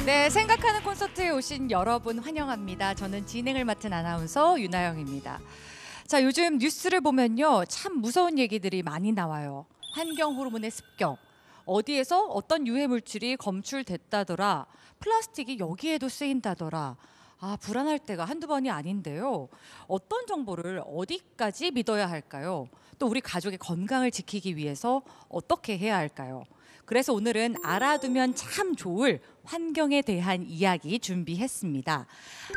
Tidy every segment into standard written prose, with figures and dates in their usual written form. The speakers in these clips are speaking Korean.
네, 생각하는 콘서트에 오신 여러분 환영합니다. 저는 진행을 맡은 아나운서 윤아영입니다. 자, 요즘 뉴스를 보면요, 참 무서운 얘기들이 많이 나와요. 환경 호르몬의 습격, 어디에서 어떤 유해 물질이 검출됐다더라, 플라스틱이 여기에도 쓰인다더라. 아, 불안할 때가 한두 번이 아닌데요. 어떤 정보를 어디까지 믿어야 할까요? 또 우리 가족의 건강을 지키기 위해서 어떻게 해야 할까요? 그래서 오늘은 알아두면 참 좋을 환경에 대한 이야기 준비했습니다.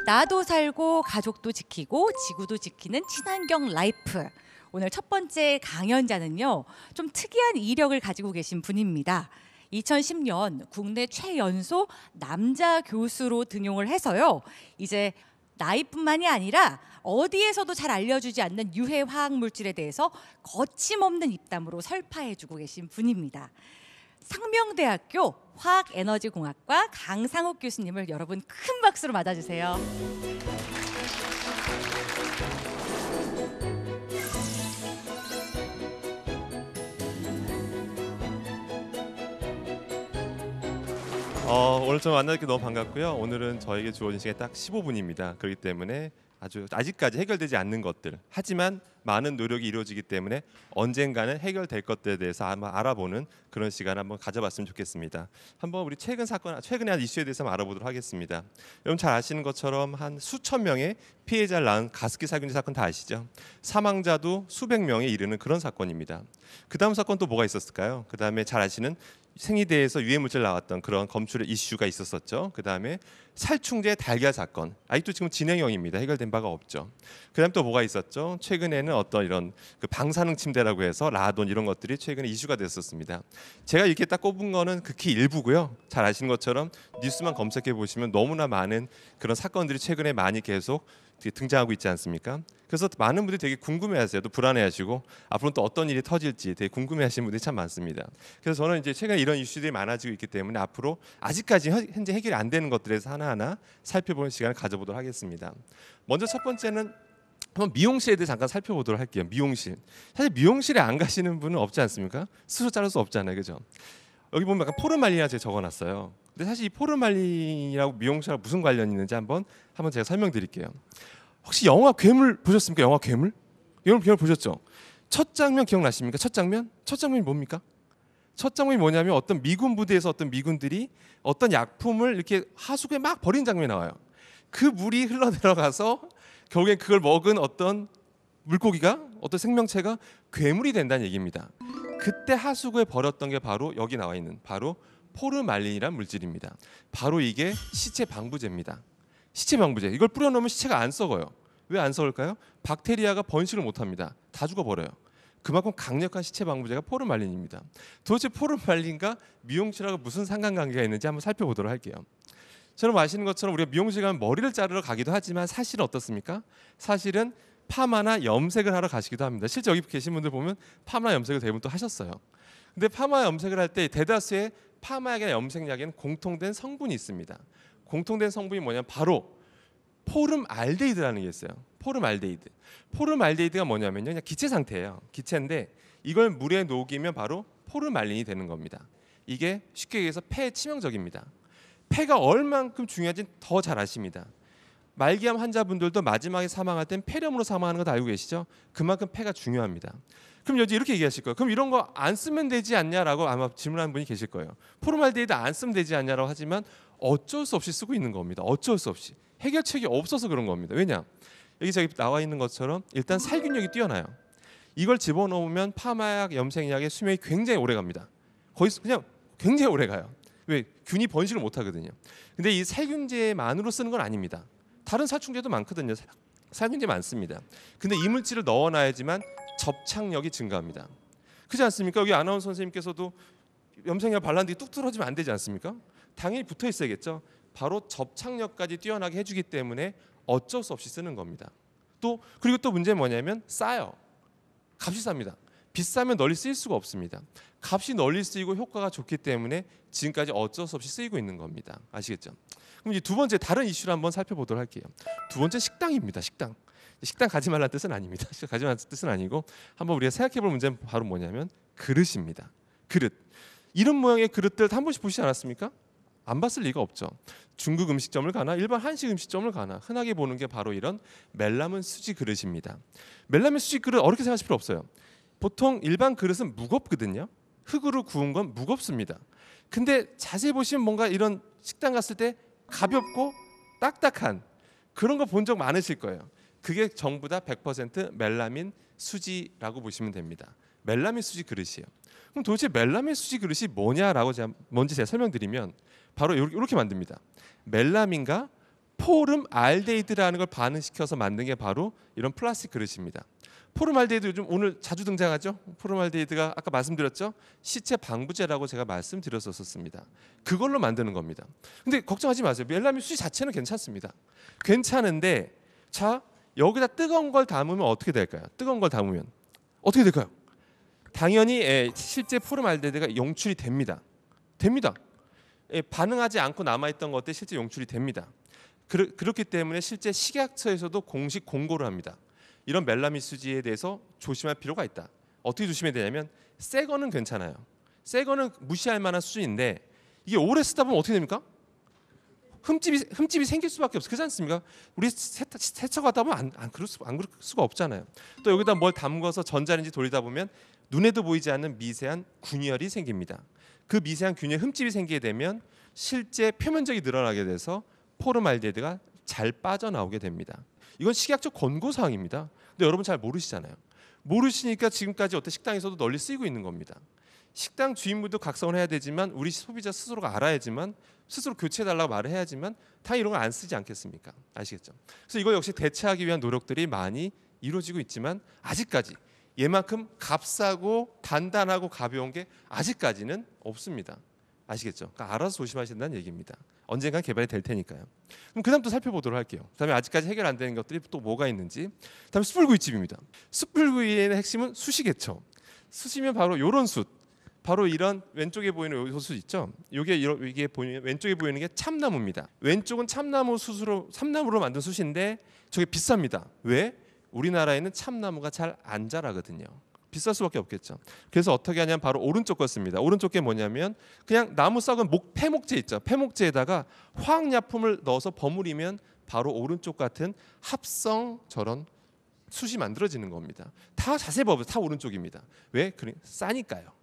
나도 살고 가족도 지키고 지구도 지키는 친환경 라이프. 오늘 첫 번째 강연자는요, 좀 특이한 이력을 가지고 계신 분입니다. 2010년 국내 최연소 남자 교수로 등용을 해서요, 이제 나이뿐만이 아니라 어디에서도 잘 알려주지 않는 유해 화학 물질에 대해서 거침없는 입담으로 설파해주고 계신 분입니다. 상명대학교 화학에너지공학과 강상욱 교수님을 여러분 큰 박수로 맞아주세요. 오늘 좀 만나뵙게 너무 반갑고요. 오늘은 저에게 주어진 시간이 딱 15분입니다. 그렇기 때문에 아직까지 해결되지 않는 것들, 하지만 많은 노력이 이루어지기 때문에 언젠가는 해결될 것들에 대해서 아마 알아보는 그런 시간을 한번 가져봤으면 좋겠습니다. 한번 우리 최근에 한 이슈에 대해서 한번 알아보도록 하겠습니다. 여러분 잘 아시는 것처럼 한 수천 명의 피해자를 낳은 가습기 살균제 사건 다 아시죠? 사망자도 수백 명에 이르는 그런 사건입니다. 그 다음 사건 또 뭐가 있었을까요? 그 다음에 잘 아시는 생이대에서 유해물질 나왔던 그런 검출의 이슈가 있었었죠. 그 다음에 살충제 달걀 사건, 아직도 지금 진행형입니다. 해결된 바가 없죠. 그 다음 또 뭐가 있었죠? 최근에는 어떤 이런 그 방사능 침대라고 해서 라돈 이런 것들이 최근에 이슈가 됐었습니다. 제가 이렇게 딱 꼽은 거는 극히 일부고요. 잘 아시는 것처럼 뉴스만 검색해 보시면 너무나 많은 그런 사건들이 최근에 많이 계속 등장하고 있지 않습니까? 그래서 많은 분들이 되게 궁금해하세요. 또 불안해하시고 앞으로 또 어떤 일이 터질지 되게 궁금해하시는 분들이 참 많습니다. 그래서 저는 이제 최근에 이런 이슈들이 많아지고 있기 때문에 앞으로 아직까지 현재 해결이 안 되는 것들에서 하나하나 살펴보는 시간을 가져보도록 하겠습니다. 먼저 첫 번째는 한번 미용실에 대해 잠깐 살펴보도록 할게요. 미용실. 사실 미용실에 안 가시는 분은 없지 않습니까? 스스로 자를 수 없잖아요, 그죠? 여기 보면 약간 포르말린이라고 제가 적어놨어요. 근데 사실 이 포르말린이라고 미용실하고 무슨 관련이 있는지 한번 제가 설명드릴게요. 혹시 영화 괴물 보셨습니까? 영화 괴물? 여러분 괴물 보셨죠? 첫 장면 기억나십니까? 첫 장면이 뭡니까? 첫 장면이 뭐냐면 어떤 미군 부대에서 어떤 미군들이 어떤 약품을 이렇게 하수구에 막 버린 장면이 나와요. 그 물이 흘러내려가서 결국엔 그걸 먹은 어떤 물고기가, 어떤 생명체가 괴물이 된다는 얘기입니다. 그때 하수구에 버렸던 게 바로 여기 나와 있는 바로 포르말린이란 물질입니다. 바로 이게 시체 방부제입니다. 시체 방부제. 이걸 뿌려놓으면 시체가 안 썩어요. 왜 안 썩을까요? 박테리아가 번식을 못합니다. 다 죽어버려요. 그만큼 강력한 시체 방부제가 포르말린입니다. 도대체 포르말린과 미용실하고 무슨 상관관계가 있는지 한번 살펴보도록 할게요. 저는 아시는 것처럼 우리가 미용실 가면 머리를 자르러 가기도 하지만 사실은 어떻습니까? 사실은 파마나 염색을 하러 가시기도 합니다. 실제 여기 계신 분들 보면 파마나 염색을 대부분 또 하셨어요. 근데 파마 염색을 할 때 대다수의 파마약이나 염색약에는 공통된 성분이 있습니다. 공통된 성분이 뭐냐면 바로 포름알데히드라는 게 있어요. 포름알데히드가 뭐냐면요, 그냥 기체 상태예요. 기체인데 이걸 물에 녹이면 바로 포르말린이 되는 겁니다. 이게 쉽게 얘기해서 폐에 치명적입니다. 폐가 얼만큼 중요한지 더 잘 아십니다. 말기암 환자분들도 마지막에 사망할 땐 폐렴으로 사망하는 거 다 알고 계시죠? 그만큼 폐가 중요합니다. 그럼 여기 이렇게 얘기하실 거예요. 그럼 이런 거 안 쓰면 되지 않냐라고 아마 질문하는 분이 계실 거예요. 포르말데히드 안 쓰면 되지 않냐라고 하지만 어쩔 수 없이 쓰고 있는 겁니다. 어쩔 수 없이. 해결책이 없어서 그런 겁니다. 왜냐? 여기 저기 나와 있는 것처럼 일단 살균력이 뛰어나요. 이걸 집어넣으면 파마약, 염색약의 수명이 굉장히 오래 갑니다. 거의 그냥 굉장히 오래 가요. 왜? 균이 번식을 못 하거든요. 근데 이 살균제만으로 쓰는 건 아닙니다. 다른 살충제도 많거든요. 살균제 많습니다. 근데 이 물질을 넣어놔야지만 접착력이 증가합니다. 그렇지 않습니까? 여기 아나운서 선생님께서도 염색약 발랐는데 뚝 떨어지면 안 되지 않습니까? 당연히 붙어 있어야겠죠. 바로 접착력까지 뛰어나게 해주기 때문에 어쩔 수 없이 쓰는 겁니다. 그리고 또 문제는 뭐냐면 싸요. 값이 쌉니다. 비싸면 널리 쓰일 수가 없습니다. 값이 널리 쓰이고 효과가 좋기 때문에 지금까지 어쩔 수 없이 쓰이고 있는 겁니다. 아시겠죠? 그럼 이제 두 번째 다른 이슈를 한번 살펴보도록 할게요. 두 번째 식당입니다. 식당 가지 말라는 뜻은 아닙니다. 가지 말라는 뜻은 아니고 한번 우리가 생각해볼 문제는 바로 뭐냐면 그릇입니다. 그릇. 이런 모양의 그릇들 한 번씩 보시지 않았습니까? 안 봤을 리가 없죠. 중국 음식점을 가나 일반 한식 음식점을 가나 흔하게 보는 게 바로 이런 멜라민 수지 그릇입니다. 멜라민 수지 그릇 어렵게 생각하실 필요 없어요. 보통 일반 그릇은 무겁거든요. 흙으로 구운 건 무겁습니다. 근데 자세히 보시면 뭔가 이런 식당 갔을 때 가볍고 딱딱한 그런 거 본 적 많으실 거예요. 그게 전부 다 100% 멜라민 수지라고 보시면 됩니다. 멜라민 수지 그릇이에요. 그럼 도대체 멜라민 수지 그릇이 뭐냐라고 먼저 제가 설명드리면 바로 이렇게 만듭니다. 멜라민과 포름알데히드라는 걸 반응시켜서 만든 게 바로 이런 플라스틱 그릇입니다. 포름알데히드 요즘 오늘 자주 등장하죠. 포름알데히드가 아까 말씀드렸죠. 시체 방부제라고 제가 말씀드렸었습니다. 그걸로 만드는 겁니다. 근데 걱정하지 마세요. 멜라민 수지 자체는 괜찮습니다. 괜찮은데 자 여기다 뜨거운 걸 담으면 어떻게 될까요? 뜨거운 걸 담으면 어떻게 될까요? 당연히 실제 포름알데히드가 용출이 됩니다. 반응하지 않고 남아있던 것들이 실제 용출이 됩니다. 그렇기 때문에 실제 식약처에서도 공식 공고를 합니다. 이런 멜라민 수지에 대해서 조심할 필요가 있다. 어떻게 조심해야 되냐면 새 거는 괜찮아요. 새 거는 무시할 만한 수준인데 이게 오래 쓰다 보면 어떻게 됩니까? 흠집이 생길 수밖에 없어. 그렇지 않습니까? 우리 세척 하다 보면 안 그럴 수가 없잖아요. 또 여기다 뭘 담궈서 전자레인지 돌리다 보면 눈에도 보이지 않는 미세한 균열이 생깁니다. 그 미세한 균열 흠집이 생기게 되면 실제 표면적이 늘어나게 돼서 포름알데히드가 잘 빠져나오게 됩니다. 이건 식약처 권고사항입니다. 근데 여러분 잘 모르시잖아요. 모르시니까 지금까지 어떤 식당에서도 널리 쓰이고 있는 겁니다. 식당 주인분도 각성을 해야 되지만 우리 소비자 스스로가 알아야지만 스스로 교체해달라고 말을 해야지만 다 이런 걸 안 쓰지 않겠습니까? 아시겠죠? 그래서 이거 역시 대체하기 위한 노력들이 많이 이루어지고 있지만 아직까지 얘만큼 값싸고 단단하고 가벼운 게 아직까지는 없습니다. 아시겠죠? 그러니까 알아서 조심하셔야 된다는 얘기입니다. 언젠간 개발이 될 테니까요. 그럼 그다음 또 살펴보도록 할게요. 그다음에 아직까지 해결 안 되는 것들이 또 뭐가 있는지. 그다음에 숯불구이집입니다. 숯불구이의 핵심은 숯이겠죠. 숯이면 바로 이런 숯. 바로 이런 왼쪽에 보이는 이 숯 있죠. 이게 보이는 왼쪽에 보이는 게 참나무입니다. 왼쪽은 참나무로 만든 숯인데 저게 비쌉니다. 왜? 우리나라에는 참나무가 잘 안 자라거든요. 비쌀 수밖에 없겠죠. 그래서 어떻게 하냐면 바로 오른쪽 거 씁니다. 오른쪽 게 뭐냐면 그냥 나무 썩은 폐목재 있죠. 폐목재에다가 화학약품을 넣어서 버무리면 바로 오른쪽 같은 합성 저런 숯이 만들어지는 겁니다. 다 자세히 보면 다 오른쪽입니다. 왜?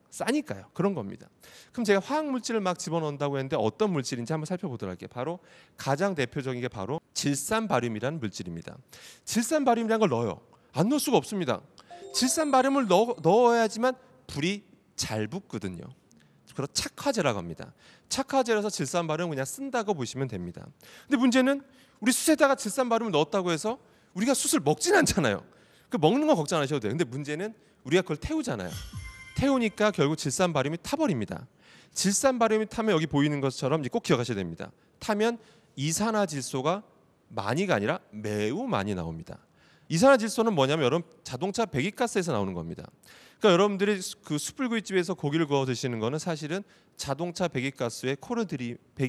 싸니까요. 그런 겁니다. 그럼 제가 화학 물질을 막 집어넣는다고 했는데 어떤 물질인지 한번 살펴보도록 할게요. 바로 가장 대표적인 게 바로 질산바륨이라는 물질입니다. 질산바륨이라는 걸 넣어요. 안 넣을 수가 없습니다. 질산바륨을 넣어야지만 불이 잘 붙거든요. 그래서 착화제라고 합니다. 착화제라서 질산바륨 그냥 쓴다고 보시면 됩니다. 근데 문제는 우리 숯에다가 질산바륨을 넣었다고 해서 우리가 숯을 먹진 않잖아요. 그 먹는 건 걱정 안 하셔도 돼요. 근데 문제는 우리가 그걸 태우잖아요. 태우니까 결국 질산바륨이 타버립니다. 질산바륨이 타면 여기 보이는 것처럼 꼭 기억하셔야 됩니다. 타면 이산화질소가 많이가 아니라 매우 많이 나옵니다. 이산화질소는 뭐냐면 여러분 자동차 배기가스에서 나오는 겁니다. 그러니까 여러분들이 그 숯불구이집에서 고기를 구워 드시는 거는 사실은 자동차 배기가스에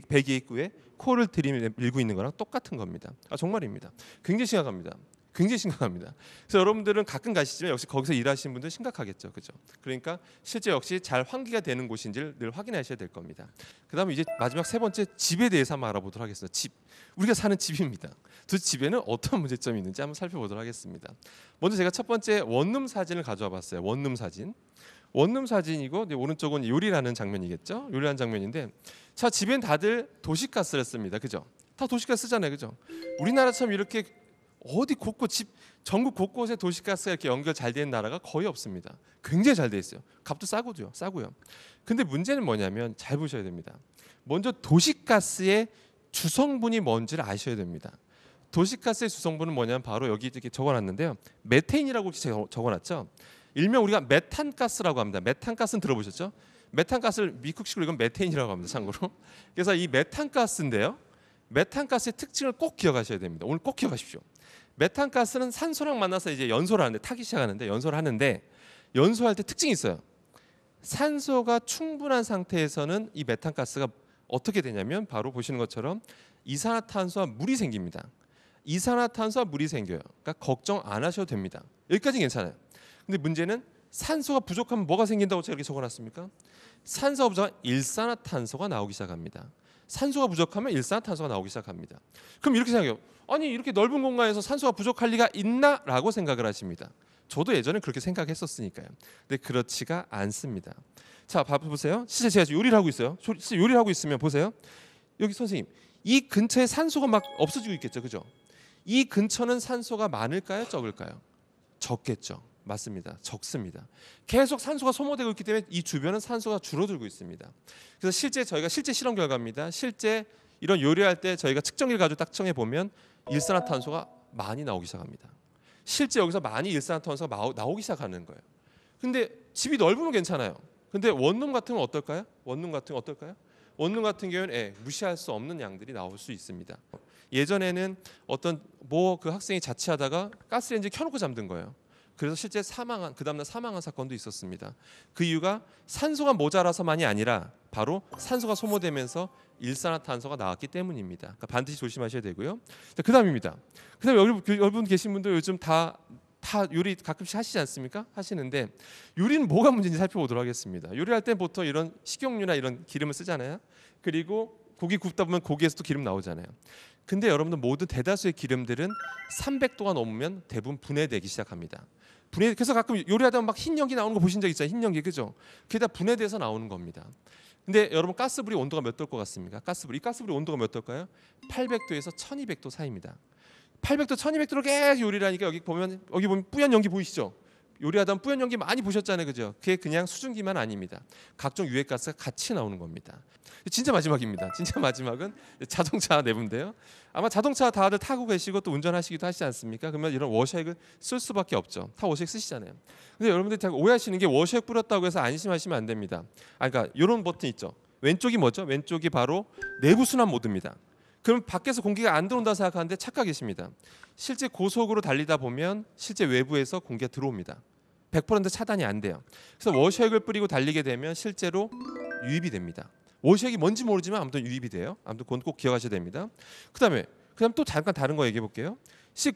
배기구에 코를 들이밀고 있는 거랑 똑같은 겁니다. 정말입니다. 굉장히 심각합니다. 그래서 여러분들은 가끔 가시지만 역시 거기서 일하시는 분들 심각하겠죠, 그죠? 그러니까 실제 역시 잘 환기가 되는 곳인지를 늘 확인하셔야 될 겁니다. 그다음에 이제 마지막 세 번째 집에 대해서 한번 알아보도록 하겠습니다. 집, 우리가 사는 집입니다. 도대체 집에는 어떤 문제점이 있는지 한번 살펴보도록 하겠습니다. 먼저 제가 첫 번째 원룸 사진을 가져와 봤어요. 원룸 사진이고 오른쪽은 요리라는 장면이겠죠? 요리하는 장면인데, 자 집엔 다들 도시가스를 씁니다, 그죠? 다 도시가스 쓰잖아요, 그죠? 우리나라처럼 이렇게 어디 전국 곳곳에 도시가스가 이렇게 연결 잘 되는 나라가 거의 없습니다. 굉장히 잘 돼 있어요. 값도 싸고요. 근데 문제는 뭐냐면 잘 보셔야 됩니다. 먼저 도시가스의 주성분이 뭔지를 아셔야 됩니다. 도시가스의 주성분은 뭐냐면 바로 여기 이렇게 적어놨는데요. 메테인이라고 적어놨죠. 일명 우리가 메탄가스라고 합니다. 메탄가스는 들어보셨죠? 메탄가스를 미국식으로 이건 메테인이라고 합니다. 참고로. 그래서 이 메탄가스인데요. 메탄가스의 특징을 꼭 기억하셔야 됩니다. 오늘 꼭 기억하십시오. 메탄가스는 산소랑 만나서 이제 연소를 하는데 타기 시작하는데 연소할 때 특징이 있어요. 산소가 충분한 상태에서는 이 메탄가스가 어떻게 되냐면 바로 보시는 것처럼 이산화탄소와 물이 생깁니다. 이산화탄소와 물이 생겨요. 그러니까 걱정 안 하셔도 됩니다. 여기까지는 괜찮아요. 근데 문제는 산소가 부족하면 뭐가 생긴다고 제가 이렇게 적어놨습니까? 산소가 부족하면 일산화탄소가 나오기 시작합니다. 산소가 부족하면 일산화탄소가 나오기 시작합니다. 그럼 이렇게 생각해요. 아니 이렇게 넓은 공간에서 산소가 부족할 리가 있나라고 생각을 하십니다. 저도 예전에 그렇게 생각했었으니까요. 근데 그렇지가 않습니다. 자, 보세요. 실제 제가 요리를 하고 있어요. 실제 요리를 하고 있으면 보세요. 여기 선생님, 이 근처에 산소가 막 없어지고 있겠죠, 그죠? 이 근처는 산소가 많을까요, 적을까요? 적겠죠. 맞습니다. 적습니다. 계속 산소가 소모되고 있기 때문에 이 주변은 산소가 줄어들고 있습니다. 그래서 저희가 실제 실험 결과입니다. 실제 이런 요리할 때 저희가 측정기를 가지고 딱 측정해 보면 일산화탄소가 많이 나오기 시작합니다. 실제 여기서 많이 일산화탄소가 나오기 시작하는 거예요. 근데 집이 넓으면 괜찮아요. 근데 원룸 같은 건 어떨까요? 원룸 같은 경우는 무시할 수 없는 양들이 나올 수 있습니다. 예전에는 어떤 그 학생이 자취하다가 가스레인지 켜놓고 잠든 거예요. 그래서 실제 그 다음날 사망한 사건도 있었습니다. 그 이유가 산소가 모자라서만이 아니라 바로 산소가 소모되면서 일산화탄소가 나왔기 때문입니다. 그러니까 반드시 조심하셔야 되고요. 그다음입니다. 그다음에 여러분 계신 분들 요즘 다 요리 가끔씩 하시지 않습니까? 하시는데 요리는 뭐가 문제인지 살펴보도록 하겠습니다. 요리할 때 보통 이런 식용유나 이런 기름을 쓰잖아요. 그리고 고기 굽다 보면 고기에서도 기름 나오잖아요. 근데 여러분들 모든 대다수의 기름들은 300도가 넘으면 대부분 분해되기 시작합니다. 그래서 가끔 요리하다 보면 막 흰 연기 나오는 거 보신 적 있잖아요. 흰 연기, 그죠? 그게 다 분해돼서 나오는 겁니다. 근데 여러분 가스불이 온도가 몇 도일 것 같습니까? 이 가스불이 온도가 몇 도일까요? 800도에서 1200도 사이입니다. 800도, 1200도로 계속 요리를 하니까 여기 보면 뿌연 연기 보이시죠? 요리하다 보면 뿌연 연기 많이 보셨잖아요, 그죠? 그게 그냥 수증기만 아닙니다. 각종 유해가스가 같이 나오는 겁니다. 진짜 마지막입니다. 진짜 마지막은 자동차 내부인데요. 아마 자동차 다들 타고 계시고 또 운전하시기도 하시지 않습니까? 그러면 이런 워셔액을 쓸 수밖에 없죠. 다 워셔액 쓰시잖아요. 근데 여러분들이 다 오해하시는 게 워셔액 뿌렸다고 해서 안심하시면 안 됩니다. 그러니까 이런 버튼 있죠. 왼쪽이 뭐죠? 왼쪽이 바로 내부 순환 모드입니다. 그럼 밖에서 공기가 안 들어온다 생각하는데 착각이십니다. 실제 고속으로 달리다 보면 실제 외부에서 공기가 들어옵니다. 100% 차단이 안 돼요. 그래서 워셔액을 뿌리고 달리게 되면 실제로 유입이 됩니다. 워셔액이 뭔지 모르지만 아무튼 유입이 돼요. 아무튼 그건 꼭 기억하셔야 됩니다. 그다음 또 잠깐 다른 거 얘기해 볼게요.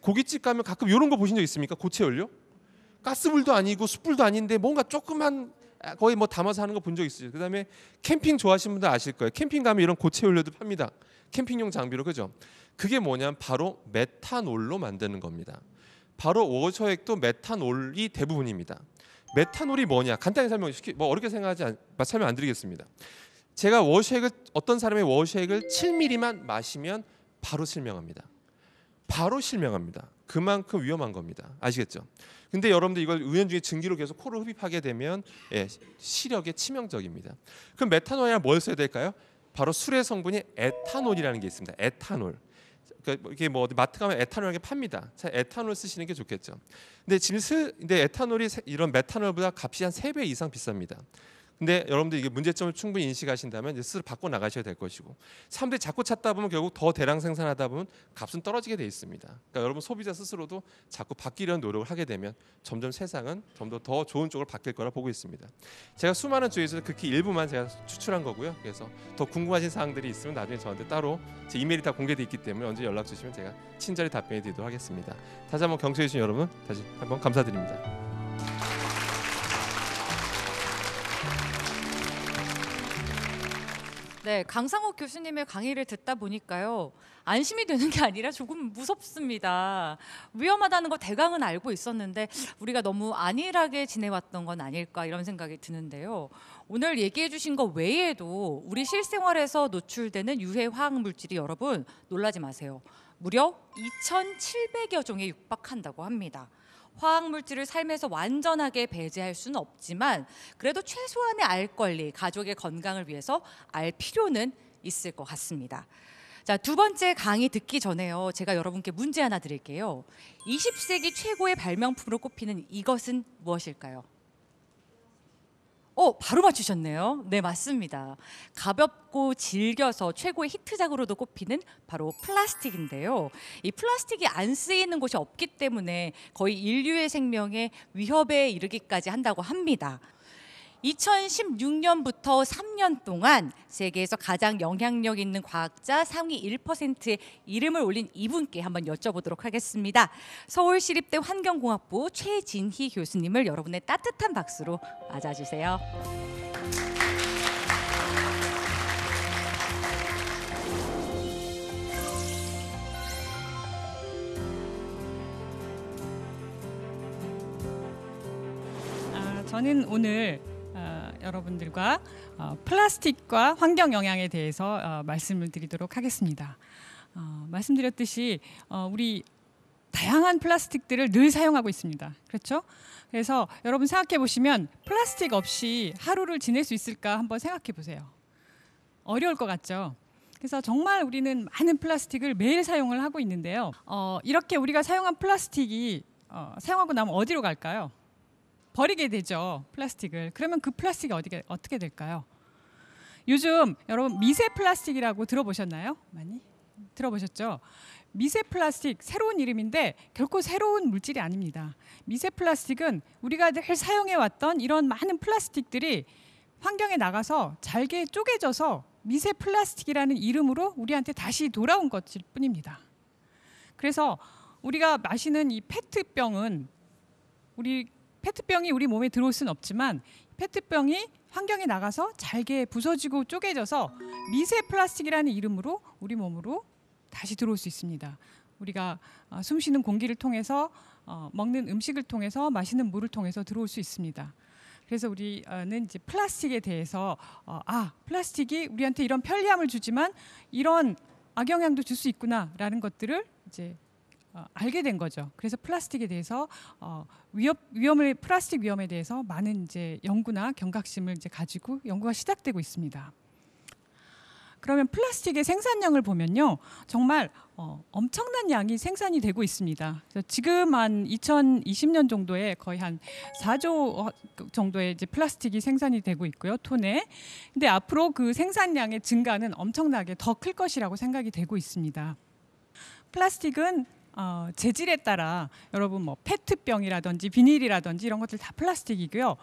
고깃집 가면 가끔 이런 거 보신 적 있습니까? 고체 연료? 가스불도 아니고 숯불도 아닌데 뭔가 조그만 거의 담아서 하는 거 본 적 있어요. 그다음에 캠핑 좋아하시는 분들 아실 거예요. 캠핑 가면 이런 고체 연료도 팝니다. 캠핑용 장비로, 그죠? 그게 뭐냐면 바로 메탄올로 만드는 겁니다. 바로 워셔액도 메탄올이 대부분입니다. 메탄올이 뭐냐? 간단히 어렵게 생각하지 설명 안 드리겠습니다. 제가 어떤 사람의 워셔액을 7mm만 마시면 바로 실명합니다. 바로 실명합니다. 그만큼 위험한 겁니다. 아시겠죠? 근데 여러분들 이걸 은연중에 증기로 계속 코로 흡입하게 되면 시력에 치명적입니다. 그럼 메탄올이란 뭘 써야 될까요? 바로 술의 성분이 에탄올이라는 게 있습니다. 에탄올. 그러니까 이게 마트 가면 에탄올이라는 게 팝니다. 자, 에탄올 쓰시는 게 좋겠죠. 근데 에탄올이 이런 메탄올보다 값이 한 3배 이상 비쌉니다. 근데 여러분들 이게 문제점을 충분히 인식하신다면 이제 스스로 바꿔 나가셔야 될 것이고, 사람들이 자꾸 찾다 보면 결국 더 대량 생산하다 보면 값은 떨어지게 돼 있습니다. 그러니까 여러분 소비자 스스로도 자꾸 바뀌려는 노력을 하게 되면 점점 세상은 좀 더 좋은 쪽으로 바뀔 거라 보고 있습니다. 제가 수많은 주에서 극히 일부만 제가 추출한 거고요. 그래서 더 궁금하신 사항들이 있으면 나중에 저한테 따로 제 이메일이 다 공개돼 있기 때문에 언제 연락 주시면 제가 친절히 답변해 드리도록 하겠습니다. 다시 한번 경청해 주신 여러분 다시 한번 감사드립니다. 네, 강상욱 교수님의 강의를 듣다 보니까요, 안심이 되는 게 아니라 조금 무섭습니다. 위험하다는 거 대강은 알고 있었는데 우리가 너무 안일하게 지내왔던 건 아닐까 이런 생각이 드는데요. 오늘 얘기해 주신 거 외에도 우리 실생활에서 노출되는 유해 화학 물질이 여러분 놀라지 마세요. 무려 2,700여 종에 육박한다고 합니다. 화학 물질을 삶에서 완전하게 배제할 수는 없지만 그래도 최소한의 알 권리, 가족의 건강을 위해서 알 필요는 있을 것 같습니다. 자, 두 번째 강의 듣기 전에요, 제가 여러분께 문제 하나 드릴게요. 20세기 최고의 발명품으로 꼽히는 이것은 무엇일까요? 바로 맞추셨네요. 네, 맞습니다. 가볍고 질겨서 최고의 히트작으로도 꼽히는 바로 플라스틱인데요. 이 플라스틱이 안 쓰이는 곳이 없기 때문에 거의 인류의 생명에 위협에 이르기까지 한다고 합니다. 2016년부터 3년 동안 세계에서 가장 영향력 있는 과학자 상위 1%의 이름을 올린 이분께 한번 여쭤보도록 하겠습니다. 서울시립대 환경공학부 최진희 교수님을 여러분의 따뜻한 박수로 맞아주세요. 저는 오늘 여러분들과 플라스틱과 환경 영향에 대해서 말씀을 드리도록 하겠습니다. 말씀드렸듯이 우리 다양한 플라스틱들을 늘 사용하고 있습니다. 그렇죠? 그래서 여러분 생각해 보시면 플라스틱 없이 하루를 지낼 수 있을까 한번 생각해 보세요. 어려울 것 같죠? 그래서 정말 우리는 많은 플라스틱을 매일 사용을 하고 있는데요. 이렇게 우리가 사용한 플라스틱이 사용하고 나면 어디로 갈까요? 버리게 되죠, 플라스틱을. 그러면 그 플라스틱이 어떻게 될까요? 요즘 여러분 미세 플라스틱이라고 들어보셨나요? 많이 들어보셨죠? 미세 플라스틱 새로운 이름인데 결코 새로운 물질이 아닙니다. 미세 플라스틱은 우리가 늘 사용해왔던 이런 많은 플라스틱들이 환경에 나가서 잘게 쪼개져서 미세 플라스틱이라는 이름으로 우리한테 다시 돌아온 것일 뿐입니다. 그래서 우리가 마시는 이 페트병은 페트병이 우리 몸에 들어올 수는 없지만 페트병이 환경에 나가서 잘게 부서지고 쪼개져서 미세 플라스틱이라는 이름으로 우리 몸으로 다시 들어올 수 있습니다. 우리가 숨쉬는 공기를 통해서 먹는 음식을 통해서 마시는 물을 통해서 들어올 수 있습니다. 그래서 우리는 이제 플라스틱에 대해서 플라스틱이 우리한테 이런 편리함을 주지만 이런 악영향도 줄 수 있구나라는 것들을 이제 알게 된 거죠. 그래서 플라스틱에 대해서 플라스틱 위험에 대해서 많은 이제 연구나 경각심을 이제 가지고 연구가 시작되고 있습니다. 그러면 플라스틱의 생산량을 보면요, 정말 엄청난 양이 생산이 되고 있습니다. 지금 한 2020년 정도에 거의 한 4조 정도의 이제 플라스틱이 생산이 되고 있고요, 톤에. 근데 앞으로 그 생산량의 증가는 엄청나게 더 클 것이라고 생각이 되고 있습니다. 플라스틱은 재질에 따라 여러분 페트병이라든지 비닐이라든지 이런 것들 다 플라스틱이고요.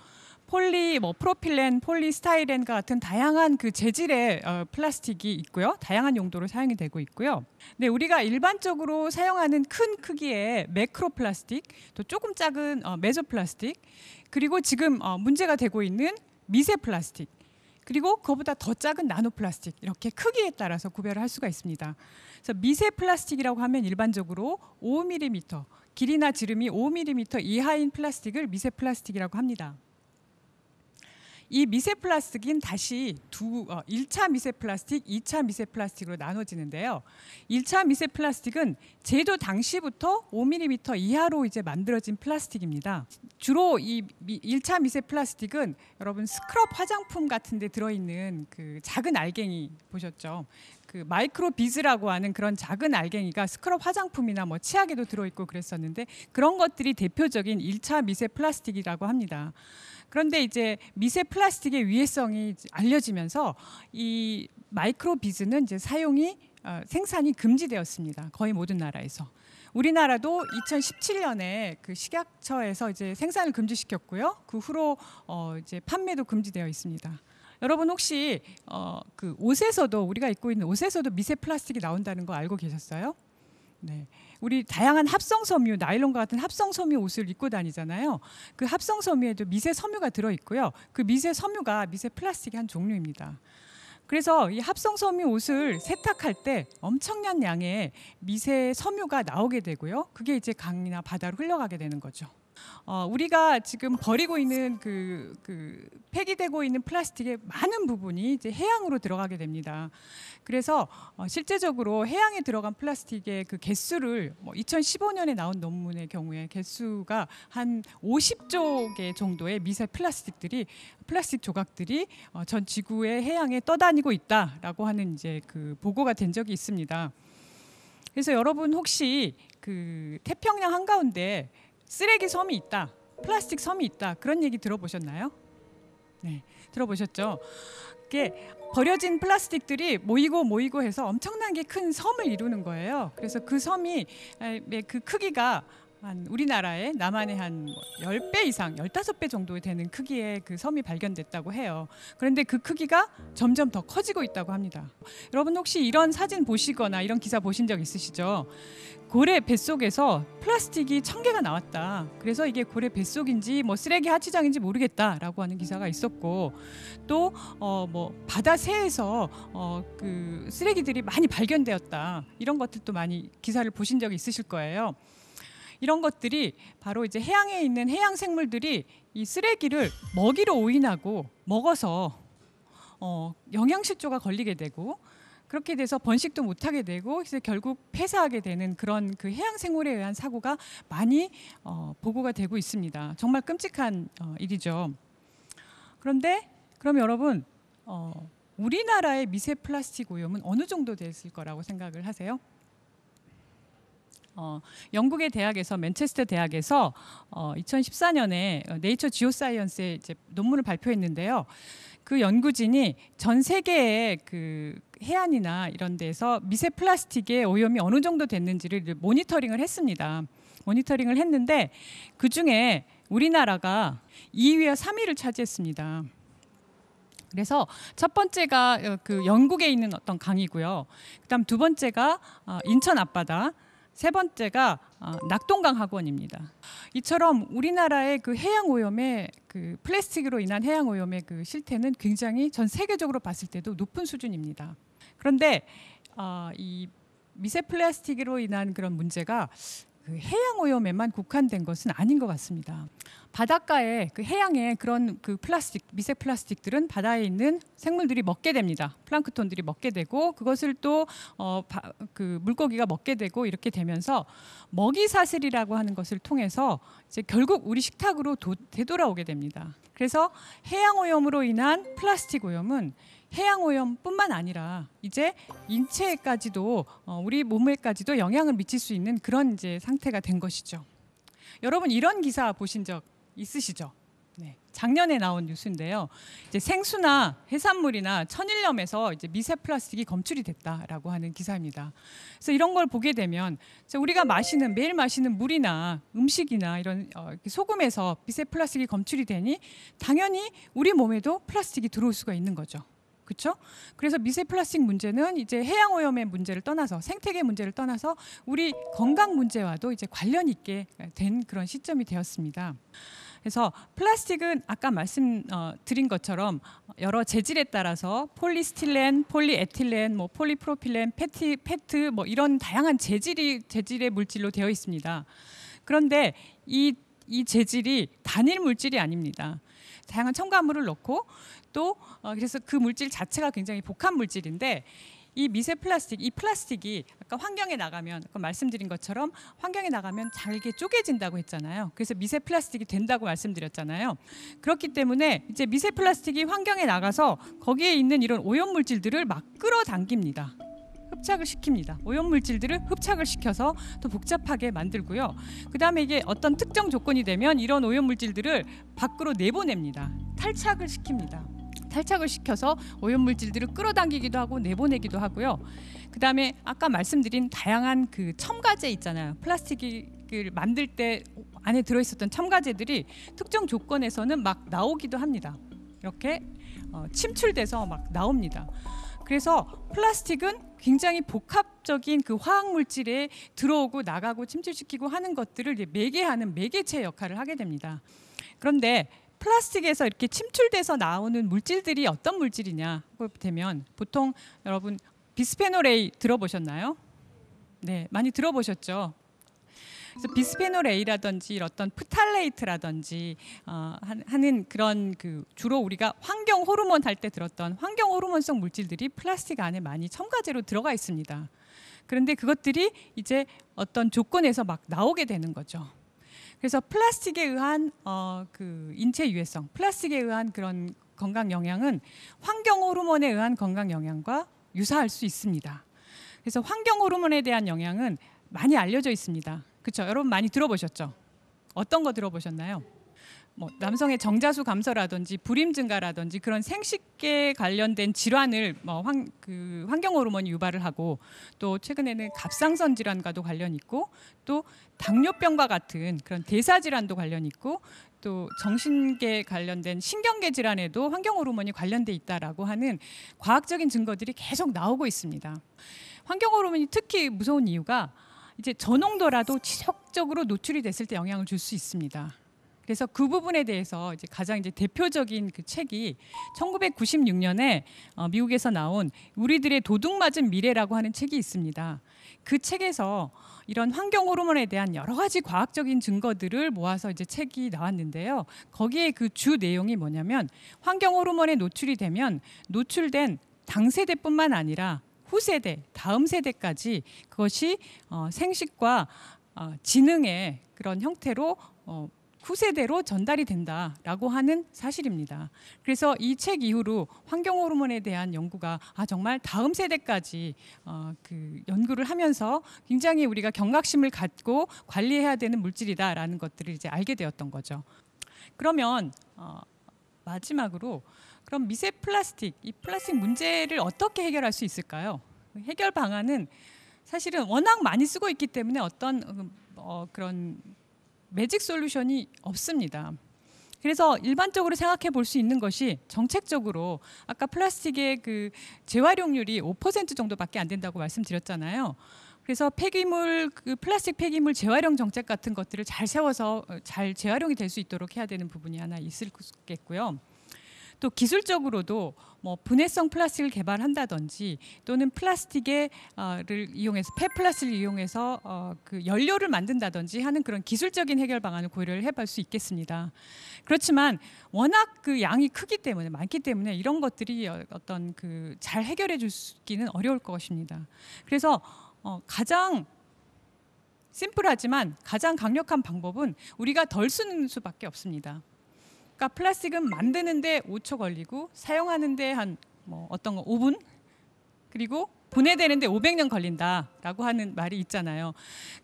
프로필렌, 폴리스타이렌과 같은 다양한 그 재질의 플라스틱이 있고요. 다양한 용도로 사용이 되고 있고요. 네, 우리가 일반적으로 사용하는 큰 크기의 매크로 플라스틱, 또 조금 작은 메소 플라스틱, 그리고 지금 문제가 되고 있는 미세 플라스틱, 그리고 그거보다 더 작은 나노 플라스틱, 이렇게 크기에 따라서 구별을 할 수가 있습니다. 그래서 미세 플라스틱이라고 하면 일반적으로 5mm, 길이나 지름이 5mm 이하인 플라스틱을 미세 플라스틱이라고 합니다. 이 미세 플라스틱은 다시 1차 미세 플라스틱, 2차 미세 플라스틱으로 나눠지는데요. 1차 미세 플라스틱은 제조 당시부터 5mm 이하로 이제 만들어진 플라스틱입니다. 주로 이 1차 미세 플라스틱은 여러분 스크럽 화장품 같은 데 들어있는 그 작은 알갱이 보셨죠? 그 마이크로 비즈라고 하는 그런 작은 알갱이가 스크럽 화장품이나 치약에도 들어있고 그랬었는데 그런 것들이 대표적인 1차 미세 플라스틱이라고 합니다. 그런데 이제 미세 플라스틱의 위해성이 알려지면서 이 마이크로 비즈는 이제 생산이 금지되었습니다. 거의 모든 나라에서. 우리나라도 2017년에 그 식약처에서 이제 생산을 금지시켰고요. 그 후로 이제 판매도 금지되어 있습니다. 여러분 혹시 그 옷에서도 우리가 입고 있는 옷에서도 미세 플라스틱이 나온다는 거 알고 계셨어요? 네. 우리 다양한 합성 섬유, 나일론과 같은 합성 섬유 옷을 입고 다니잖아요. 그 합성 섬유에도 미세 섬유가 들어 있고요. 그 미세 섬유가 미세 플라스틱의 한 종류입니다. 그래서 이 합성 섬유 옷을 세탁할 때 엄청난 양의 미세 섬유가 나오게 되고요. 그게 이제 강이나 바다로 흘러가게 되는 거죠. 우리가 지금 버리고 있는 폐기되고 있는 플라스틱의 많은 부분이 이제 해양으로 들어가게 됩니다. 그래서 실제적으로 해양에 들어간 플라스틱의 그 개수를 2015년에 나온 논문의 경우에 개수가 한 50조 개 정도의 미세 플라스틱 조각들이 전 지구의 해양에 떠다니고 있다라고 하는 이제 그 보고가 된 적이 있습니다. 그래서 여러분 혹시 그 태평양 한가운데 쓰레기 섬이 있다, 플라스틱 섬이 있다, 그런 얘기 들어보셨나요? 네, 들어보셨죠? 이게 버려진 플라스틱들이 모이고 해서 엄청나게 큰 섬을 이루는 거예요. 그래서 그 섬이 그 크기가 한 우리나라의 남한의 한 10배 이상, 15배 정도 되는 크기의 그 섬이 발견됐다고 해요. 그런데 그 크기가 점점 더 커지고 있다고 합니다. 여러분 혹시 이런 사진 보시거나 이런 기사 보신 적 있으시죠? 고래 뱃속에서 플라스틱이 1000개가 나왔다. 그래서 이게 고래 뱃속인지 쓰레기 하치장인지 모르겠다라고 하는 기사가 있었고, 또 바다 새에서 그 쓰레기들이 많이 발견되었다. 이런 것들도 많이 기사를 보신 적이 있으실 거예요. 이런 것들이 바로 이제 해양에 있는 해양 생물들이 이 쓰레기를 먹이로 오인하고 먹어서 영양실조가 걸리게 되고 그렇게 돼서 번식도 못하게 되고 그래서 결국 폐사하게 되는 그런 그 해양 생물에 의한 사고가 많이 보고가 되고 있습니다. 정말 끔찍한 일이죠. 그런데 그럼 여러분 우리나라의 미세 플라스틱 오염은 어느 정도 됐을 거라고 생각을 하세요? 영국의 대학에서 맨체스터 대학에서 2014년에 네이처 지오사이언스에 이제 논문을 발표했는데요. 그 연구진이 전 세계의 그 해안이나 이런 데서 미세 플라스틱의 오염이 어느 정도 됐는지를 모니터링을 했습니다. 모니터링을 했는데 그 중에 우리나라가 2위와 3위를 차지했습니다. 그래서 첫 번째가 그 영국에 있는 어떤 강이고요. 그다음 두 번째가 인천 앞바다. 세 번째가 낙동강 하구원입니다. 이처럼 우리나라의 그 해양 오염의 그 플라스틱으로 인한 해양 오염의 그 실태는 굉장히 전 세계적으로 봤을 때도 높은 수준입니다. 그런데 이 미세 플라스틱으로 인한 그런 문제가 그 해양 오염에만 국한된 것은 아닌 것 같습니다. 바닷가에 그 해양에 그런 그 플라스틱, 미세 플라스틱들은 바다에 있는 생물들이 먹게 됩니다. 플랑크톤들이 먹게 되고 그것을 또 그 물고기가 먹게 되고 이렇게 되면서 먹이 사슬이라고 하는 것을 통해서 이제 결국 우리 식탁으로 되돌아오게 됩니다. 그래서 해양 오염으로 인한 플라스틱 오염은 해양 오염뿐만 아니라 이제 인체에까지도 우리 몸에까지도 영향을 미칠 수 있는 그런 이제 상태가 된 것이죠. 여러분 이런 기사 보신 적 있으시죠? 네. 작년에 나온 뉴스인데요. 이제 생수나 해산물이나 천일염에서 이제 미세 플라스틱이 검출이 됐다라고 하는 기사입니다. 그래서 이런 걸 보게 되면 우리가 매일 마시는 물이나 음식이나 이런 소금에서 미세 플라스틱이 검출이 되니 당연히 우리 몸에도 플라스틱이 들어올 수가 있는 거죠. 그렇죠? 그래서 미세 플라스틱 문제는 이제 해양 오염의 문제를 떠나서 생태계 문제를 떠나서 우리 건강 문제와도 이제 관련 있게 된 그런 시점이 되었습니다. 그래서 플라스틱은 아까 말씀드린 것처럼 여러 재질에 따라서 폴리스틸렌, 폴리에틸렌, 뭐 폴리프로필렌, 페트 뭐 이런 다양한 재질의 물질로 되어 있습니다. 그런데 이 재질이 단일 물질이 아닙니다. 다양한 첨가물을 넣고 또 그래서 그 물질 자체가 굉장히 복합 물질인데 이 미세 플라스틱, 이 플라스틱이 아까 환경에 나가면 아까 말씀드린 것처럼 환경에 나가면 잘게 쪼개진다고 했잖아요. 그래서 미세 플라스틱이 된다고 말씀드렸잖아요. 그렇기 때문에 이제 미세 플라스틱이 환경에 나가서 거기에 있는 이런 오염 물질들을 막 끌어당깁니다. 흡착을 시킵니다. 오염 물질들을 흡착을 시켜서 또 복잡하게 만들고요. 그다음에 이게 어떤 특정 조건이 되면 이런 오염 물질들을 밖으로 내보냅니다. 탈착을 시킵니다. 탈착을 시켜서 오염 물질들을 끌어당기기도 하고 내보내기도 하고요. 그다음에 아까 말씀드린 다양한 그 첨가제 있잖아요. 플라스틱을 만들 때 안에 들어있었던 첨가제들이 특정 조건에서는 막 나오기도 합니다. 이렇게 침출돼서 막 나옵니다. 그래서 플라스틱은 굉장히 복합적인 그 화학 물질에 들어오고 나가고 침출시키고 하는 것들을 매개하는 매개체 역할을 하게 됩니다. 그런데 플라스틱에서 이렇게 침출돼서 나오는 물질들이 어떤 물질이냐 되면 보통 여러분 비스페놀 A 들어보셨나요? 네, 많이 들어보셨죠. 그래서 비스페놀 A라든지 어떤 프탈레이트라든지 하는 그런 그 주로 우리가 환경 호르몬 할 때 들었던 환경 호르몬성 물질들이 플라스틱 안에 많이 첨가제로 들어가 있습니다. 그런데 그것들이 이제 어떤 조건에서 막 나오게 되는 거죠. 그래서 플라스틱에 의한 그 인체 유해성, 플라스틱에 의한 그런 건강 영향은 환경 호르몬에 의한 건강 영향과 유사할 수 있습니다. 그래서 환경 호르몬에 대한 영향은 많이 알려져 있습니다. 그렇죠? 여러분 많이 들어보셨죠? 어떤 거 들어보셨나요? 뭐 남성의 정자수 감소라든지 불임 증가라든지 그런 생식계 관련된 질환을 환경 호르몬이 유발을 하고 또 최근에는 갑상선 질환과도 관련 있고 또 당뇨병과 같은 그런 대사 질환도 관련 있고 또 정신계 관련된 신경계 질환에도 환경 호르몬이 관련돼 있다라고 하는 과학적인 증거들이 계속 나오고 있습니다. 환경 호르몬이 특히 무서운 이유가 이제 저농도라도 지속적으로 노출이 됐을 때 영향을 줄 수 있습니다. 그래서 그 부분에 대해서 이제 가장 이제 대표적인 그 책이 1996년에 미국에서 나온 우리들의 도둑맞은 미래라고 하는 책이 있습니다. 그 책에서 이런 환경 호르몬에 대한 여러 가지 과학적인 증거들을 모아서 이제 책이 나왔는데요. 거기에 그 주 내용이 뭐냐면 환경 호르몬에 노출이 되면 노출된 당세대뿐만 아니라 후세대, 다음 세대까지 그것이 생식과 지능의 그런 형태로 후세대로 전달이 된다라고 하는 사실입니다. 그래서 이 책 이후로 환경 호르몬에 대한 연구가 정말 다음 세대까지 그 연구를 하면서 굉장히 우리가 경각심을 갖고 관리해야 되는 물질이다라는 것들을 이제 알게 되었던 거죠. 그러면 마지막으로 그럼 미세 플라스틱, 이 플라스틱 문제를 어떻게 해결할 수 있을까요? 해결 방안은 사실은 워낙 많이 쓰고 있기 때문에 어떤 그런 매직 솔루션이 없습니다. 그래서 일반적으로 생각해 볼 수 있는 것이 정책적으로 아까 플라스틱의 그 재활용률이 5% 정도밖에 안 된다고 말씀드렸잖아요. 그래서 폐기물, 그 플라스틱 폐기물 재활용 정책 같은 것들을 잘 세워서 잘 재활용이 될 수 있도록 해야 되는 부분이 하나 있겠고요. 또 기술적으로도 뭐 분해성 플라스틱을 개발한다든지 또는 플라스틱을 이용해서 폐플라스틱을 이용해서 그 연료를 만든다든지 하는 그런 기술적인 해결 방안을 고려를 해볼 수 있겠습니다. 그렇지만 워낙 그 양이 크기 때문에 많기 때문에 이런 것들이 어떤 그 잘 해결해 주기는 어려울 것입니다. 그래서 가장 심플하지만 가장 강력한 방법은 우리가 덜 쓰는 수밖에 없습니다. 그러니까 플라스틱은 만드는데 5초 걸리고 사용하는데 한 어떤 거 5분 그리고 분해되는데 500년 걸린다라고 하는 말이 있잖아요.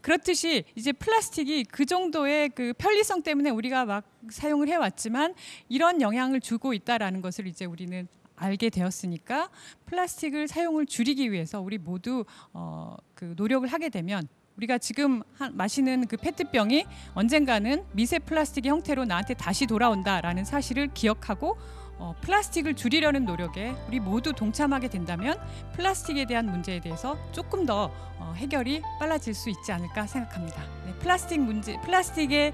그렇듯이 이제 플라스틱이 그 정도의 그 편리성 때문에 우리가 막 사용을 해왔지만 이런 영향을 주고 있다라는 것을 이제 우리는 알게 되었으니까 플라스틱을 사용을 줄이기 위해서 우리 모두 그 노력을 하게 되면 우리가 지금 마시는 그 페트병이 언젠가는 미세 플라스틱의 형태로 나한테 다시 돌아온다라는 사실을 기억하고 플라스틱을 줄이려는 노력에 우리 모두 동참하게 된다면 플라스틱에 대한 문제에 대해서 조금 더 해결이 빨라질 수 있지 않을까 생각합니다. 네, 플라스틱의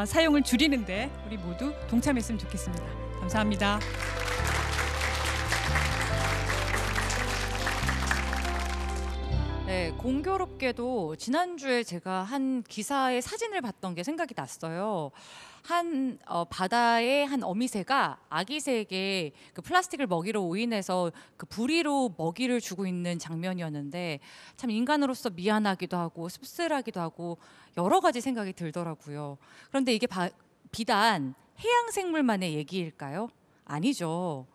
사용을 줄이는데 우리 모두 동참했으면 좋겠습니다. 감사합니다. 네, 공교롭게도 지난주에 제가 한 기사의 사진을 봤던 게 생각이 났어요. 한 바다의 한 어미새가 아기새에게 그 플라스틱을 먹이로 오인해서 그 부리로 먹이를 주고 있는 장면이었는데 참 인간으로서 미안하기도 하고 씁쓸하기도 하고 여러 가지 생각이 들더라고요. 그런데 이게 비단 해양 생물만의 얘기일까요? 아니죠.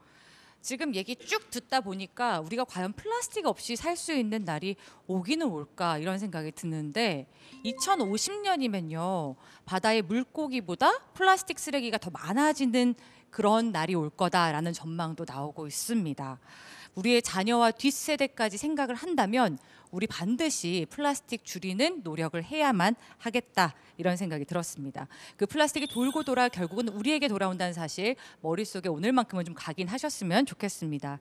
지금 얘기 쭉 듣다 보니까 우리가 과연 플라스틱 없이 살 수 있는 날이 오기는 올까 이런 생각이 드는데 2050년이면요 바다의 물고기보다 플라스틱 쓰레기가 더 많아지는 그런 날이 올 거다라는 전망도 나오고 있습니다. 우리의 자녀와 뒷세대까지 생각을 한다면 우리 반드시 플라스틱 줄이는 노력을 해야만 하겠다 이런 생각이 들었습니다. 그 플라스틱이 돌고 돌아 결국은 우리에게 돌아온다는 사실 머릿속에 오늘만큼은 좀 각인하셨으면 좋겠습니다.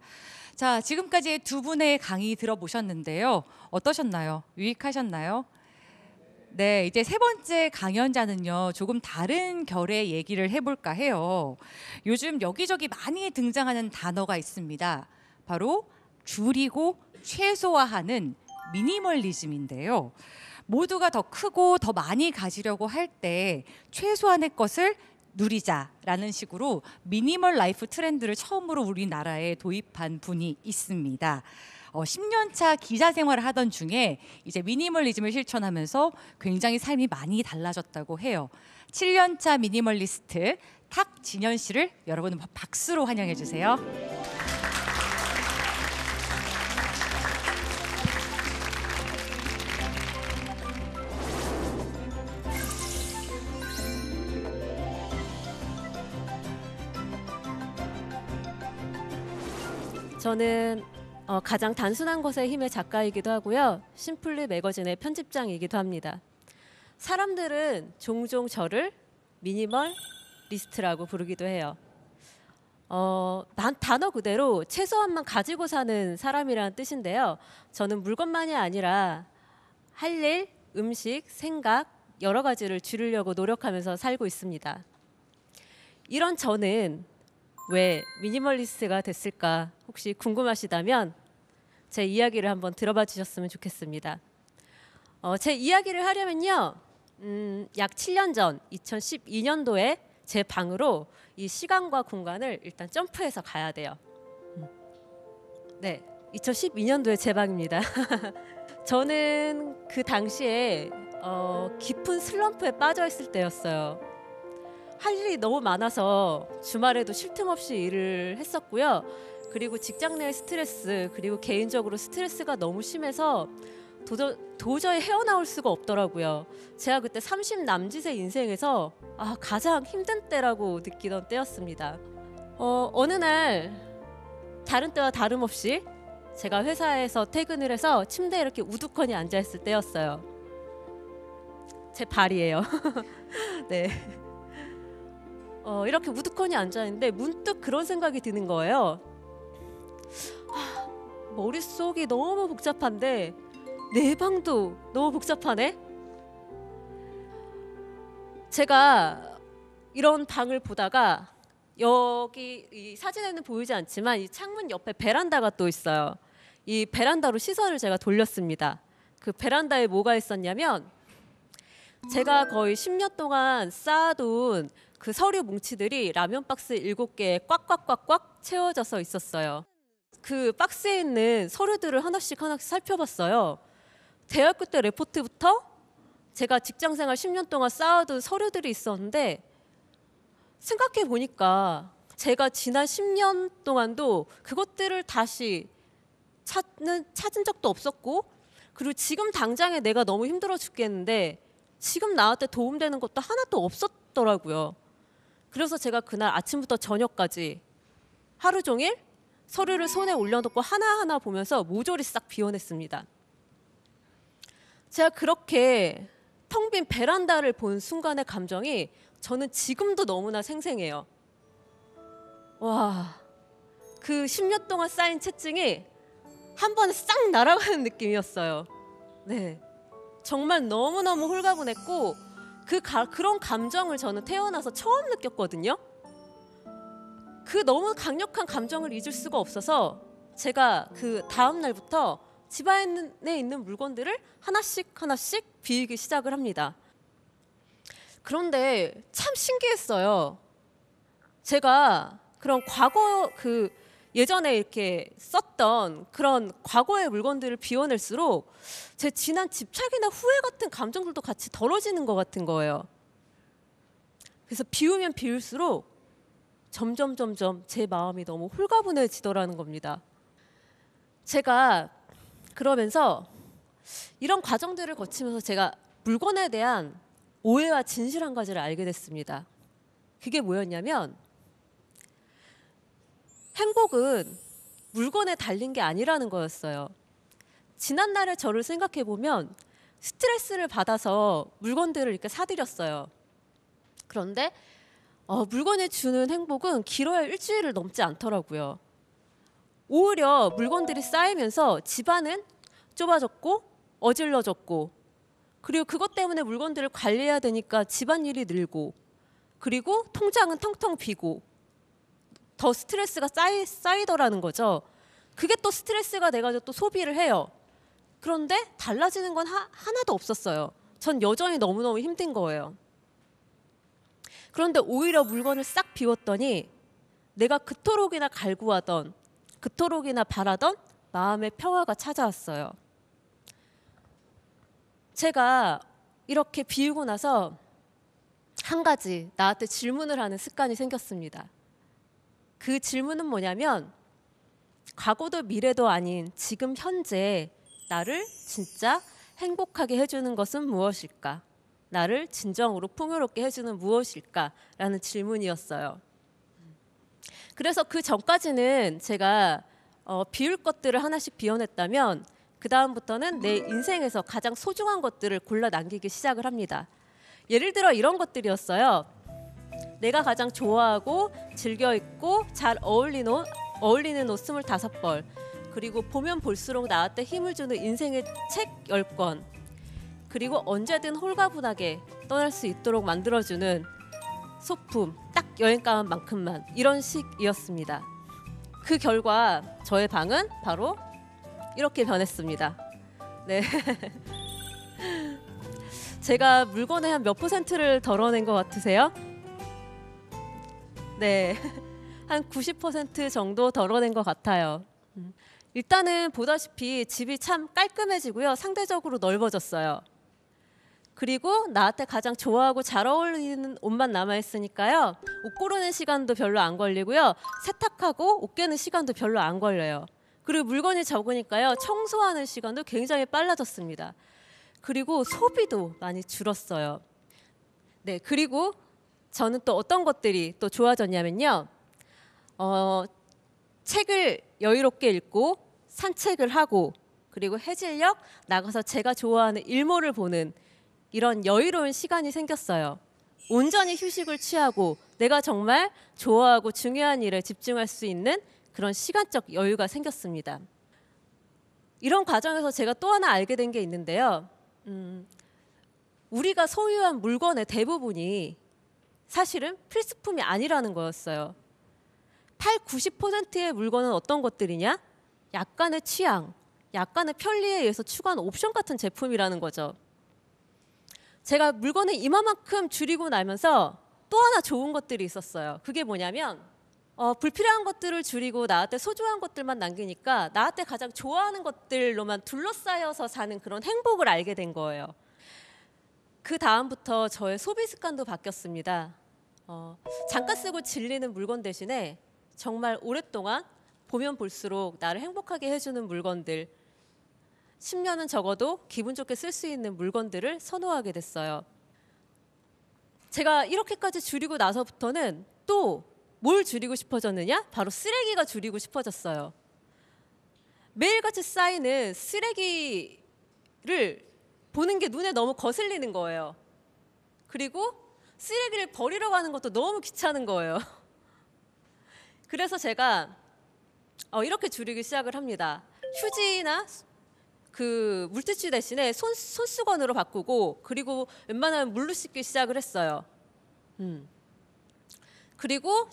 자, 지금까지 두 분의 강의 들어보셨는데요. 어떠셨나요? 유익하셨나요? 네, 이제 세 번째 강연자는요 조금 다른 결의 얘기를 해볼까 해요. 요즘 여기저기 많이 등장하는 단어가 있습니다. 바로 줄이고 최소화하는 미니멀리즘인데요. 모두가 더 크고 더 많이 가지려고 할 때 최소한의 것을 누리자라는 식으로 미니멀 라이프 트렌드를 처음으로 우리나라에 도입한 분이 있습니다. 10년 차 기자 생활을 하던 중에 이제 미니멀리즘을 실천하면서 굉장히 삶이 많이 달라졌다고 해요. 7년 차 미니멀리스트 탁진현 씨를 여러분 박수로 환영해 주세요. 저는 가장 단순한 것의 힘의 작가이기도 하고요. 심플리 매거진의 편집장이기도 합니다. 사람들은 종종 저를 미니멀리스트라고 부르기도 해요. 단어 그대로 최소한만 가지고 사는 사람이라는 뜻인데요. 저는 물건만이 아니라 할 일, 음식, 생각 여러 가지를 줄이려고 노력하면서 살고 있습니다. 이런 저는 왜 미니멀리스트가 됐을까 혹시 궁금하시다면 제 이야기를 한번 들어봐 주셨으면 좋겠습니다. 제 이야기를 하려면요. 약 7년 전 2012년도에 제 방으로 이 시간과 공간을 일단 점프해서 가야 돼요. 네, 2012년도에 제 방입니다. 저는 그 당시에 깊은 슬럼프에 빠져 있을 때였어요. 할 일이 너무 많아서 주말에도 쉴 틈 없이 일을 했었고요. 그리고 직장 내 스트레스 그리고 개인적으로 스트레스가 너무 심해서 도저히 헤어나올 수가 없더라고요. 제가 그때 30 남짓의 인생에서 가장 힘든 때라고 느끼던 때였습니다. 어느 날 다른 때와 다름없이 제가 회사에서 퇴근을 해서 침대에 이렇게 우두커니 앉아 있을 때였어요. 제 발이에요. 네. 이렇게 우두커니 앉아 있는데 문득 그런 생각이 드는 거예요. 머릿속이 너무 복잡한데 내 방도 너무 복잡하네. 제가 이런 방을 보다가 여기 이 사진에는 보이지 않지만 이 창문 옆에 베란다가 또 있어요. 이 베란다로 시선을 제가 돌렸습니다. 그 베란다에 뭐가 있었냐면 제가 거의 10년 동안 쌓아둔 그 서류 뭉치들이 라면 박스 7개에 꽉꽉꽉꽉 채워져서 있었어요. 그 박스에 있는 서류들을 하나씩 살펴봤어요. 대학교 때 레포트부터 제가 직장생활 10년 동안 쌓아둔 서류들이 있었는데 생각해 보니까 제가 지난 10년 동안도 그것들을 다시 찾은 적도 없었고 그리고 지금 당장에 내가 너무 힘들어 죽겠는데 지금 나한테 도움되는 것도 하나도 없었더라고요. 그래서 제가 그날 아침부터 저녁까지 하루 종일 서류를 손에 올려놓고 하나하나 보면서 모조리 싹 비워냈습니다. 제가 그렇게 텅 빈 베란다를 본 순간의 감정이 저는 지금도 너무나 생생해요. 와, 그 10년 동안 쌓인 채증이 한 번에 싹 날아가는 느낌이었어요. 네, 정말 너무너무 홀가분했고 그런 감정을 저는 태어나서 처음 느꼈거든요. 그 너무 강력한 감정을 잊을 수가 없어서 제가 그 다음 날부터 집안에 있는 물건들을 하나씩 비우기 시작을 합니다. 그런데 참 신기했어요. 제가 그런 과거 예전에 이렇게 썼던 그런 과거의 물건들을 비워낼수록 제 지난 집착이나 후회 같은 감정들도 같이 덜어지는 것 같은 거예요. 그래서 비우면 비울수록 점점 제 마음이 너무 홀가분해지더라는 겁니다. 제가 그러면서 이런 과정들을 거치면서 제가 물건에 대한 오해와 진실 한 가지를 알게 됐습니다. 그게 뭐였냐면 행복은 물건에 달린 게 아니라는 거였어요. 지난날의 저를 생각해 보면 스트레스를 받아서 물건들을 이렇게 사들였어요. 그런데 물건이 주는 행복은 길어야 일주일을 넘지 않더라고요. 오히려 물건들이 쌓이면서 집안은 좁아졌고 어질러졌고 그리고 그것 때문에 물건들을 관리해야 되니까 집안일이 늘고 그리고 통장은 텅텅 비고 더 스트레스가 쌓이더라는 거죠. 그게 또 스트레스가 돼가지고 또 소비를 해요. 그런데 달라지는 건 하나도 없었어요. 전 여전히 너무너무 힘든 거예요. 그런데 오히려 물건을 싹 비웠더니 내가 그토록이나 갈구하던 그토록이나 바라던 마음의 평화가 찾아왔어요. 제가 이렇게 비우고 나서 한 가지 나한테 질문을 하는 습관이 생겼습니다. 그 질문은 뭐냐면 과거도 미래도 아닌 지금 현재 나를 진짜 행복하게 해주는 것은 무엇일까? 나를 진정으로 풍요롭게 해주는 무엇일까? 라는 질문이었어요. 그래서 그 전까지는 제가 비울 것들을 하나씩 비워냈다면 그 다음부터는 내 인생에서 가장 소중한 것들을 골라 남기기 시작을 합니다. 예를 들어 이런 것들이었어요. 내가 가장 좋아하고 즐겨 입고 잘 어울리는 옷 25벌, 그리고 보면 볼수록 나한테 힘을 주는 인생의 책 10권, 그리고 언제든 홀가분하게 떠날 수 있도록 만들어주는 소품, 딱 여행가만큼만 이런 식이었습니다. 그 결과 저의 방은 바로 이렇게 변했습니다. 네. 제가 물건의 한 몇 %를 덜어낸 것 같으세요? 네. 한 90% 정도 덜어낸 것 같아요. 일단은 보다시피 집이 참 깔끔해지고요. 상대적으로 넓어졌어요. 그리고 나한테 가장 좋아하고 잘 어울리는 옷만 남아있으니까요. 옷 고르는 시간도 별로 안 걸리고요. 세탁하고 옷 개는 시간도 별로 안 걸려요. 그리고 물건이 적으니까요. 청소하는 시간도 굉장히 빨라졌습니다. 그리고 소비도 많이 줄었어요. 네, 그리고 저는 또 어떤 것들이 또 좋아졌냐면요. 책을 여유롭게 읽고 산책을 하고 그리고 해질녘 나가서 제가 좋아하는 일몰을 보는 이런 여유로운 시간이 생겼어요. 온전히 휴식을 취하고 내가 정말 좋아하고 중요한 일에 집중할 수 있는 그런 시간적 여유가 생겼습니다. 이런 과정에서 제가 또 하나 알게 된 게 있는데요. 우리가 소유한 물건의 대부분이 사실은 필수품이 아니라는 거였어요. 90%의 물건은 어떤 것들이냐? 약간의 취향, 약간의 편리에 의해서 추가한 옵션 같은 제품이라는 거죠. 제가 물건을 이만큼 줄이고 나면서 또 하나 좋은 것들이 있었어요. 그게 뭐냐면 불필요한 것들을 줄이고 나한테 소중한 것들만 남기니까 나한테 가장 좋아하는 것들로만 둘러싸여서 사는 그런 행복을 알게 된 거예요. 그 다음부터 저의 소비 습관도 바뀌었습니다. 잠깐 쓰고 질리는 물건 대신에 정말 오랫동안 보면 볼수록 나를 행복하게 해주는 물건들, 10년은 적어도 기분 좋게 쓸 수 있는 물건들을 선호하게 됐어요. 제가 이렇게까지 줄이고 나서부터는 또 뭘 줄이고 싶어졌느냐? 바로 쓰레기가 줄이고 싶어졌어요. 매일같이 쌓이는 쓰레기를 보는 게 눈에 너무 거슬리는 거예요. 그리고 쓰레기를 버리러 가는 것도 너무 귀찮은 거예요. 그래서 제가 이렇게 줄이기 시작을 합니다. 휴지나 그 물티슈 대신에 손수건으로 바꾸고 그리고 웬만하면 물로 씻기 시작을 했어요. 그리고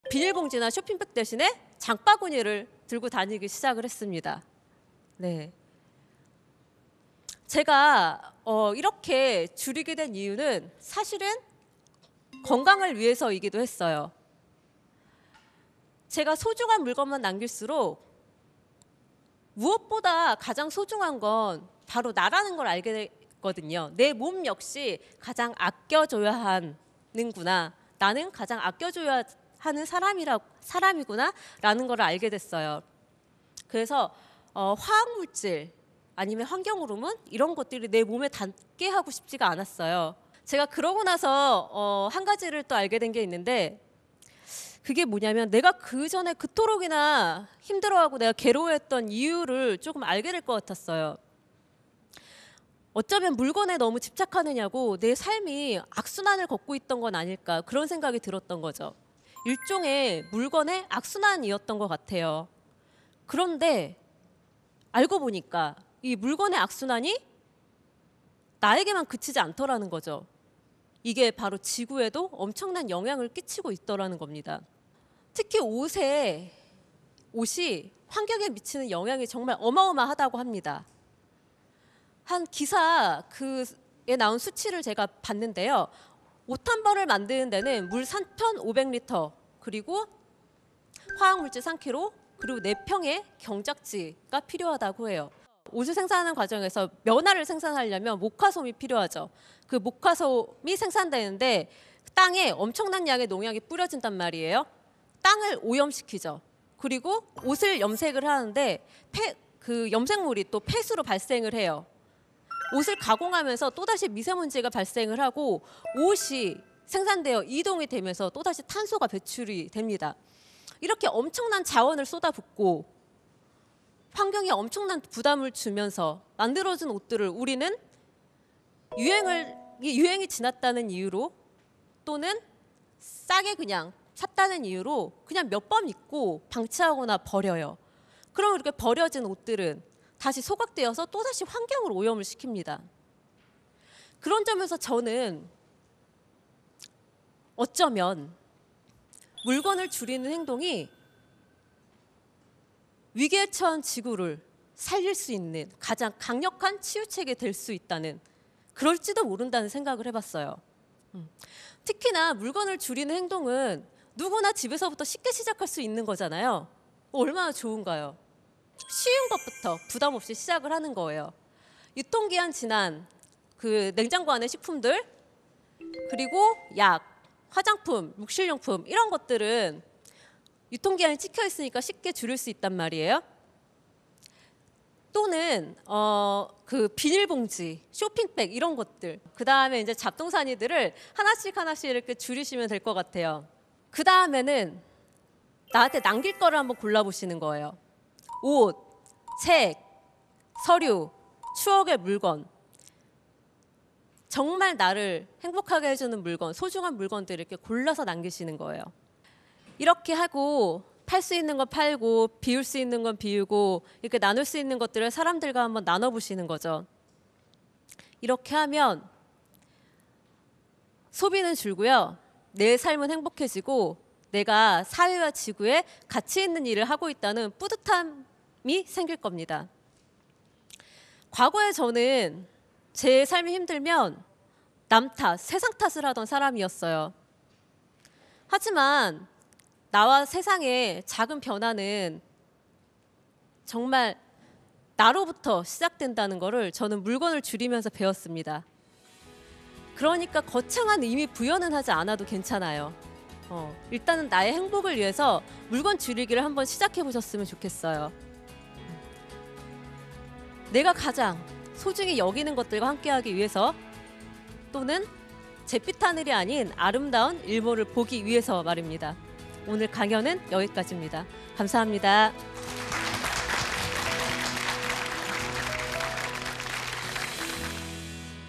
비닐봉지나 쇼핑백 대신에 장바구니를 들고 다니기 시작을 했습니다. 네. 제가 이렇게 줄이게 된 이유는 사실은 건강을 위해서이기도 했어요. 제가 소중한 물건만 남길수록 무엇보다 가장 소중한 건 바로 나라는 걸 알게 됐거든요. 내 몸 역시 가장 아껴줘야 하는구나. 나는 가장 아껴줘야 하는 사람이구나 라는 걸 알게 됐어요. 그래서 화학물질 아니면 환경호르몬 이런 것들이 내 몸에 닿게 하고 싶지가 않았어요. 제가 그러고 나서 한 가지를 또 알게 된 게 있는데 그게 뭐냐면 내가 그 전에 그토록이나 힘들어하고 내가 괴로워했던 이유를 조금 알게 될 것 같았어요. 어쩌면 물건에 너무 집착하느냐고 내 삶이 악순환을 걷고 있던 건 아닐까 그런 생각이 들었던 거죠. 일종의 물건의 악순환이었던 것 같아요. 그런데 알고 보니까 이 물건의 악순환이 나에게만 그치지 않더라는 거죠. 이게 바로 지구에도 엄청난 영향을 끼치고 있더라는 겁니다. 특히 옷이 환경에 미치는 영향이 정말 어마어마하다고 합니다. 한 기사에 나온 수치를 제가 봤는데요. 옷 한 벌을 만드는 데는 물 3,500리터 그리고 화학물질 3kg 그리고 4평의 경작지가 필요하다고 해요. 옷을 생산하는 과정에서 면화를 생산하려면 목화솜이 필요하죠. 그 목화솜이 생산되는데 땅에 엄청난 양의 농약이 뿌려진단 말이에요. 땅을 오염시키죠. 그리고 옷을 염색을 하는데 그 염색물이 또 폐수로 발생을 해요. 옷을 가공하면서 또다시 미세먼지가 발생을 하고 옷이 생산되어 이동이 되면서 또다시 탄소가 배출이 됩니다. 이렇게 엄청난 자원을 쏟아붓고 환경에 엄청난 부담을 주면서 만들어진 옷들을 우리는 유행이 지났다는 이유로 또는 싸게 그냥 샀다는 이유로 그냥 몇 번 입고 방치하거나 버려요. 그럼 이렇게 버려진 옷들은 다시 소각되어서 또다시 환경을 오염을 시킵니다. 그런 점에서 저는 어쩌면 물건을 줄이는 행동이 위기에 처한 지구를 살릴 수 있는 가장 강력한 치유책이 될 수 있다는, 그럴지도 모른다는 생각을 해봤어요. 특히나 물건을 줄이는 행동은 누구나 집에서부터 쉽게 시작할 수 있는 거잖아요. 얼마나 좋은가요? 쉬운 것부터 부담 없이 시작을 하는 거예요. 유통기한 지난 그 냉장고 안에 식품들, 그리고 약, 화장품, 묵실용품 이런 것들은 유통기한이 찍혀 있으니까 쉽게 줄일 수 있단 말이에요. 또는 그 비닐봉지, 쇼핑백 이런 것들. 그 다음에 이제 잡동사니들을 하나씩 이렇게 줄이시면 될 것 같아요. 그 다음에는 나한테 남길 거를 한번 골라보시는 거예요. 옷, 책, 서류, 추억의 물건. 정말 나를 행복하게 해주는 물건, 소중한 물건들을 이렇게 골라서 남기시는 거예요. 이렇게 하고 팔 수 있는 건 팔고 비울 수 있는 건 비우고 이렇게 나눌 수 있는 것들을 사람들과 한번 나눠보시는 거죠. 이렇게 하면 소비는 줄고요. 내 삶은 행복해지고 내가 사회와 지구에 가치 있는 일을 하고 있다는 뿌듯함이 생길 겁니다. 과거에 저는 제 삶이 힘들면 남 탓, 세상 탓을 하던 사람이었어요. 하지만 나와 세상의 작은 변화는 정말 나로부터 시작된다는 것을 저는 물건을 줄이면서 배웠습니다. 그러니까 거창한 의미 부여는 하지 않아도 괜찮아요. 일단은 나의 행복을 위해서 물건 줄이기를 한번 시작해 보셨으면 좋겠어요. 내가 가장 소중히 여기는 것들과 함께하기 위해서, 또는 잿빛 하늘이 아닌 아름다운 일몰을 보기 위해서 말입니다. 오늘 강연은 여기까지입니다. 감사합니다.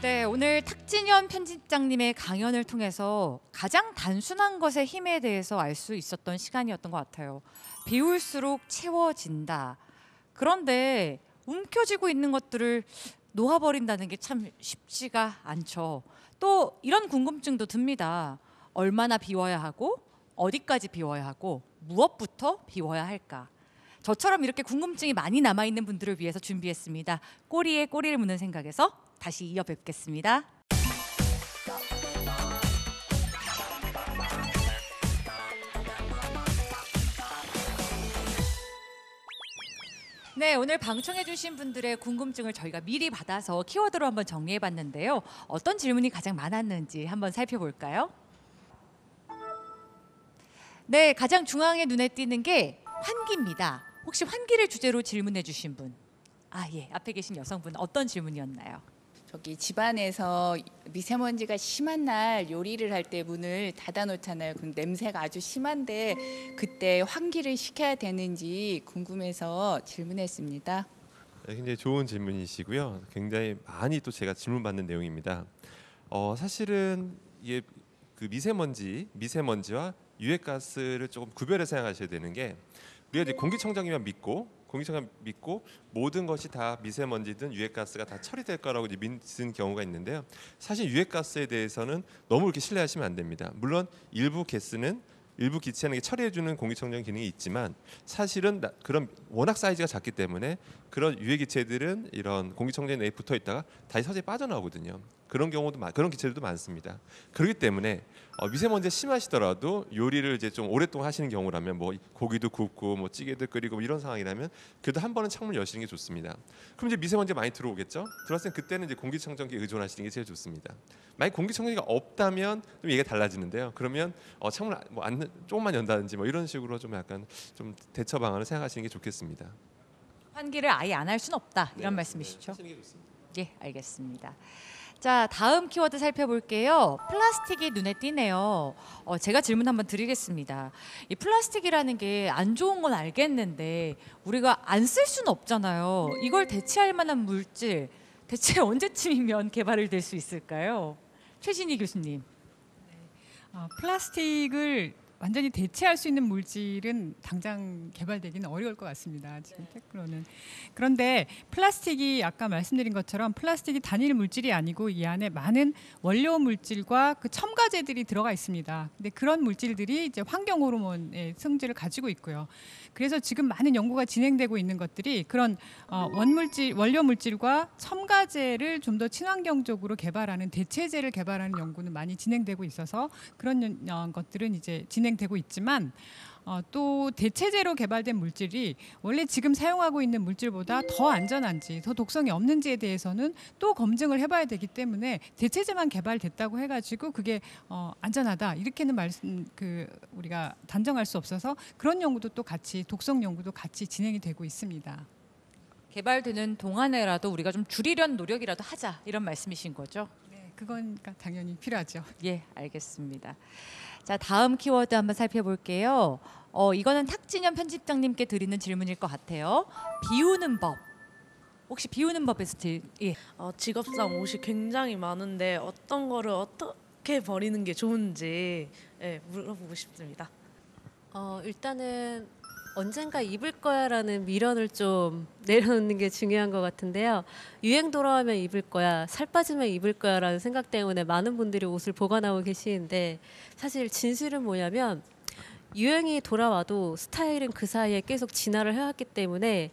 네, 오늘 탁진현 편집장님의 강연을 통해서 가장 단순한 것의 힘에 대해서 알 수 있었던 시간이었던 것 같아요. 비울수록 채워진다. 그런데 움켜쥐고 있는 것들을 놓아버린다는 게 참 쉽지가 않죠. 또 이런 궁금증도 듭니다. 얼마나 비워야 하고 어디까지 비워야 하고 무엇부터 비워야 할까? 저처럼 이렇게 궁금증이 많이 남아있는 분들을 위해서 준비했습니다. 꼬리에 꼬리를 무는 생각에서 다시 이어 뵙겠습니다. 네, 오늘 방청해주신 분들의 궁금증을 저희가 미리 받아서 키워드로 한번 정리해봤는데요. 어떤 질문이 가장 많았는지 한번 살펴볼까요? 네, 가장 중앙에 눈에 띄는 게 환기입니다. 혹시 환기를 주제로 질문해주신 분? 아, 예, 앞에 계신 여성분 어떤 질문이었나요? 저기 집안에서 미세먼지가 심한 날 요리를 할 때 문을 닫아놓잖아요. 그럼 냄새가 아주 심한데 그때 환기를 시켜야 되는지 궁금해서 질문했습니다. 네, 굉장히 좋은 질문이시고요. 굉장히 많이 또 제가 질문받는 내용입니다. 사실은 이게 그 미세먼지와 유해가스를 조금 구별해서 생각하셔야 되는 게, 우리가 이제 공기청정기만 믿고 모든 것이 다 미세먼지든 유해가스가 다 처리될 거라고 이제 믿는 경우가 있는데요. 사실 유해가스에 대해서는 너무 이렇게 신뢰하시면 안 됩니다. 물론 일부 기체는 처리해주는 공기청정 기능이 있지만, 사실은 그런 워낙 사이즈가 작기 때문에 그런 유해 기체들은 이런 공기청정 내에 붙어 있다가 다시 서재에 빠져나오거든요. 그런 기체들도 많습니다. 그렇기 때문에 미세먼지가 심하시더라도 요리를 이제 좀 오랫동안 하시는 경우라면, 뭐 고기도 굽고 뭐 찌개도 끓이고 뭐 이런 상황이라면 그래도 한 번은 창문을 여시는 게 좋습니다. 그럼 이제 미세먼지가 많이 들어오겠죠. 들어왔을 때 그때는 이제 공기청정기에 의존하시는 게 제일 좋습니다. 만약 공기청정기가 없다면 좀 얘기가 달라지는데요. 그러면 창문을 조금만 연다든지 뭐 이런 식으로 좀 약간 좀 대처 방안을 생각하시는 게 좋겠습니다. 환기를 아예 안 할 수는 없다, 이런 말씀이시죠? 하시는 게 좋습니다. 예, 알겠습니다. 자, 다음 키워드 살펴볼게요. 플라스틱이 눈에 띄네요. 제가 질문 한번 드리겠습니다. 이 플라스틱이라는 게 안 좋은 건 알겠는데 우리가 안 쓸 수는 없잖아요. 이걸 대체할 만한 물질 대체 언제쯤이면 개발이 될 수 있을까요? 최진희 교수님. 플라스틱을 완전히 대체할 수 있는 물질은 당장 개발되기는 어려울 것 같습니다. 지금 테크로는. 그런데 플라스틱이 아까 말씀드린 것처럼 플라스틱이 단일 물질이 아니고 이 안에 많은 원료 물질과 그 첨가제들이 들어가 있습니다. 근데 그런 물질들이 이제 환경 호르몬의 성질을 가지고 있고요. 그래서 지금 많은 연구가 진행되고 있는 것들이 그런 원료 물질과 첨가제를 좀 더 친환경적으로 개발하는 대체제를 개발하는 연구는 많이 진행되고 있어서 그런 것들은 이제 진행되고 있지만 또 대체제로 개발된 물질이 원래 지금 사용하고 있는 물질보다 더 안전한지 더 독성이 없는지에 대해서는 또 검증을 해봐야 되기 때문에 대체제만 개발됐다고 해가지고 그게 안전하다 이렇게는 우리가 단정할 수 없어서 그런 연구도 또 같이 독성 연구도 같이 진행이 되고 있습니다. 개발되는 동안에라도 우리가 좀 줄이려는 노력이라도 하자 이런 말씀이신 거죠? 네, 그건 당연히 필요하죠. 예, 알겠습니다. 자, 다음 키워드 한번 살펴볼게요. 이거는 탁진현 편집장님께 드리는 질문일 것 같아요. 비우는 법. 혹시 비우는 법에서 직업상 옷이 굉장히 많은데 어떤 거를 어떻게 버리는 게 좋은지 물어보고 싶습니다. 일단은 언젠가 입을 거야라는 미련을 좀 내려놓는 게 중요한 것 같은데요. 유행 돌아오면 입을 거야, 살 빠지면 입을 거야라는 생각 때문에 많은 분들이 옷을 보관하고 계시는데 사실 진실은 뭐냐면 유행이 돌아와도 스타일은 그 사이에 계속 진화를 해왔기 때문에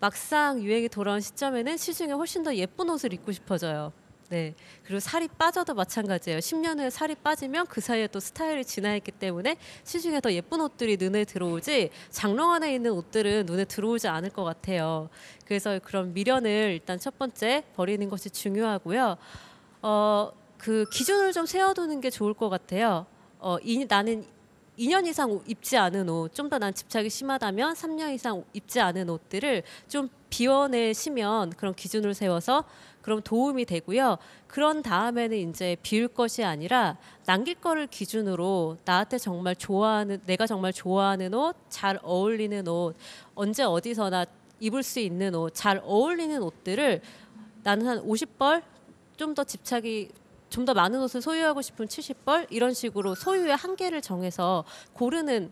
막상 유행이 돌아온 시점에는 시중에 훨씬 더 예쁜 옷을 입고 싶어져요. 네. 그리고 살이 빠져도 마찬가지예요. 10년 후에 살이 빠지면 그 사이에 또 스타일이 진화했기 때문에 시중에 더 예쁜 옷들이 눈에 들어오지 장롱 안에 있는 옷들은 눈에 들어오지 않을 것 같아요. 그래서 그런 미련을 일단 첫 번째 버리는 것이 중요하고요. 그 기준을 좀 세워두는 게 좋을 것 같아요. 나는 2년 이상 입지 않은 옷, 좀 더 난 집착이 심하다면 3년 이상 입지 않은 옷들을 좀 비워내시면 그런 기준을 세워서 그럼 도움이 되고요. 그런 다음에는 이제 비울 것이 아니라 남길 거를 기준으로 나한테 정말 좋아하는, 내가 정말 좋아하는 옷, 잘 어울리는 옷, 언제 어디서나 입을 수 있는 옷, 잘 어울리는 옷들을 나는 한 50벌, 좀 더 많은 옷을 소유하고 싶은 70벌 이런 식으로 소유의 한계를 정해서 고르는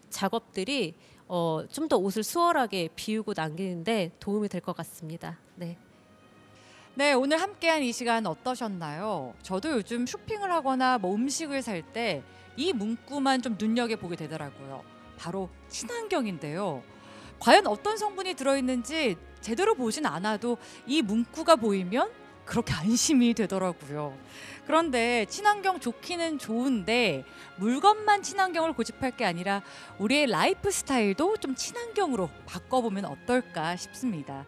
작업들이 좀 더 옷을 수월하게 비우고 남기는데 도움이 될 것 같습니다. 네. 네, 오늘 함께한 이 시간 어떠셨나요? 저도 요즘 쇼핑을 하거나 뭐 음식을 살 때 이 문구만 좀 눈여겨보게 되더라고요. 바로 친환경인데요. 과연 어떤 성분이 들어있는지 제대로 보진 않아도 이 문구가 보이면 그렇게 안심이 되더라고요. 그런데 친환경 좋기는 좋은데 물건만 친환경을 고집할 게 아니라 우리의 라이프 스타일도 좀 친환경으로 바꿔보면 어떨까 싶습니다.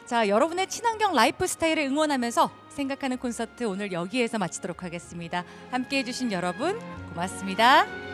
자, 여러분의 친환경 라이프 스타일을 응원하면서 생각하는 콘서트 오늘 여기에서 마치도록 하겠습니다. 함께해 주신 여러분 고맙습니다.